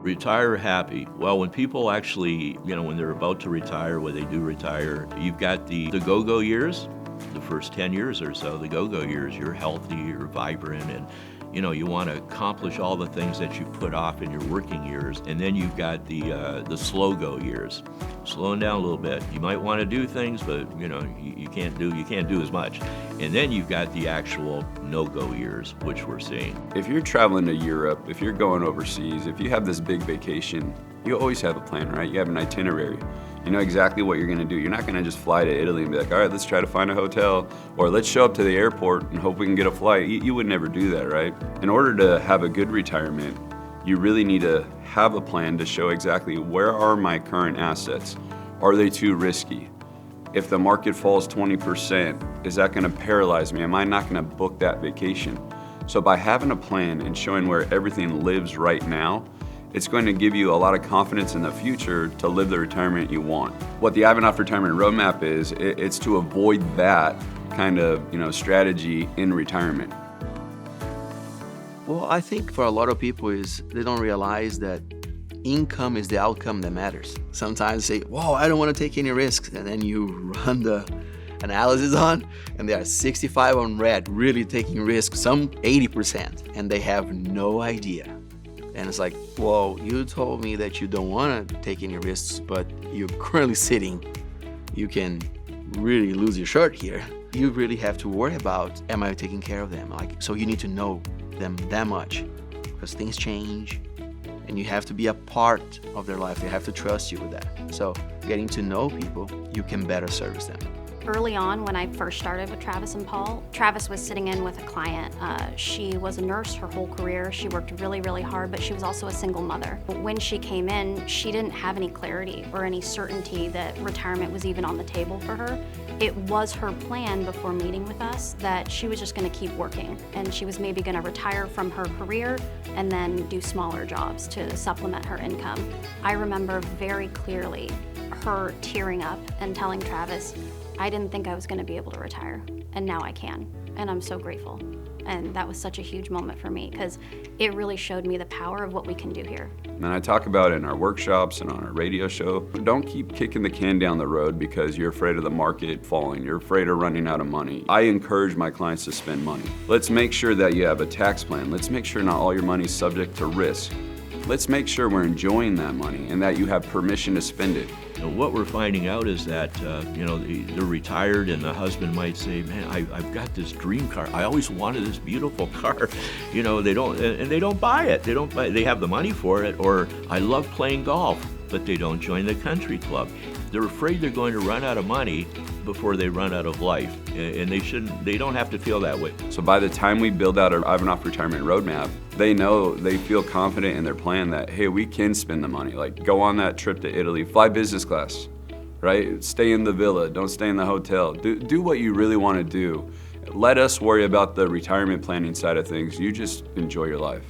Retire happy. Well, when people actually, when they're about to retire, when they do retire, you've got the go-go years, the first 10 years or so, the go-go years. You're healthy, you're vibrant, and you want to accomplish all the things that you put off in your working years. And then you've got the slow-go years, slowing down a little bit. You might want to do things, but you can't do as much. And then you've got the actual no-go years, which we're seeing. If you're traveling to Europe, if you're going overseas, if you have this big vacation, you always have a plan, right? You have an itinerary. You know exactly what you're gonna do. You're not gonna just fly to Italy and be like, all right, let's try to find a hotel, or let's show up to the airport and hope we can get a flight. You would never do that, right? In order to have a good retirement, you really need to have a plan to show exactly where are my current assets. Are they too risky? If the market falls 20%, is that gonna paralyze me? Am I not gonna book that vacation? So by having a plan and showing where everything lives right now, it's going to give you a lot of confidence in the future to live the retirement you want. What the Ivanoff Retirement Roadmap is, it's to avoid that kind of strategy in retirement. Well, I think for a lot of people is they don't realize that income is the outcome that matters. Sometimes they say, whoa, I don't want to take any risks. And then you run the analysis on, and they are 65 on red, really taking risks, some 80%, and they have no idea. And it's like, well, you told me that you don't want to take any risks, but you're currently sitting. You can really lose your shirt here. You really have to worry about, am I taking care of them? So you need to know them that much, because things change and you have to be a part of their life. They have to trust you with that. So getting to know people, you can better service them. Early on, when I first started with Travis and Paul, Travis was sitting in with a client. She was a nurse her whole career. She worked really, really hard, but she was also a single mother. When she came in, she didn't have any clarity or any certainty that retirement was even on the table for her. It was her plan before meeting with us that she was just gonna keep working, and she was maybe gonna retire from her career and then do smaller jobs to supplement her income. I remember very clearly her tearing up and telling Travis, I didn't think I was gonna be able to retire, and now I can, and I'm so grateful. And that was such a huge moment for me, because it really showed me the power of what we can do here. And I talk about it in our workshops and on our radio show. Don't keep kicking the can down the road because you're afraid of the market falling, you're afraid of running out of money. I encourage my clients to spend money. Let's make sure that you have a tax plan. Let's make sure not all your money is subject to risk. Let's make sure we're enjoying that money and that you have permission to spend it. What we're finding out is that they're retired, and the husband might say, "Man, I've got this dream car. I always wanted this beautiful car." They don't buy it. They have the money for it. Or I love playing golf, but they don't join the country club. They're afraid they're going to run out of money before they run out of life, and they don't have to feel that way. So by the time we build out our Ivanoff Retirement Roadmap, they feel confident in their plan that, hey, we can spend the money. Like, go on that trip to Italy, fly business class, right? Stay in the villa, don't stay in the hotel. Do what you really want to do. Let us worry about the retirement planning side of things. You just enjoy your life.